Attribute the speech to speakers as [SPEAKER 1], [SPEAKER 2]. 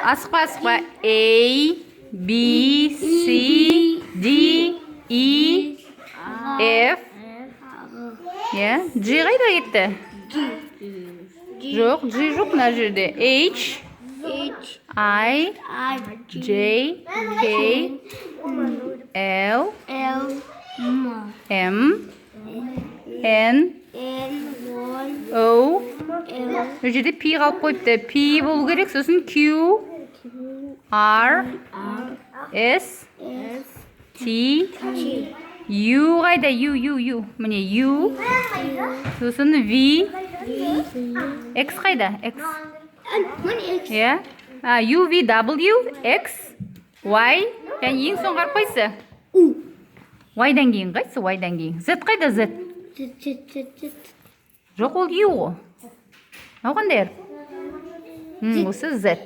[SPEAKER 1] Асықпа, асықпа. A, B, C, D, E, F. G қайда кетті? Жоқ, G жоқ мына жерде. H, I, J, K, L, M, N, O. Бұл жерде P қалып қойыпты. P болу керек, сосын Q, R, S, T, U қайда? U. Міне U. Сосын V. X қайда? X. U, V, W, X, Y. Және ең соңғы қарып қайсы? Y-дан кейін қайсы? Y-дан кейін. Z қайда? Z. Жоқ, ол U ғой. Мынау қандай әріп? Осы Z.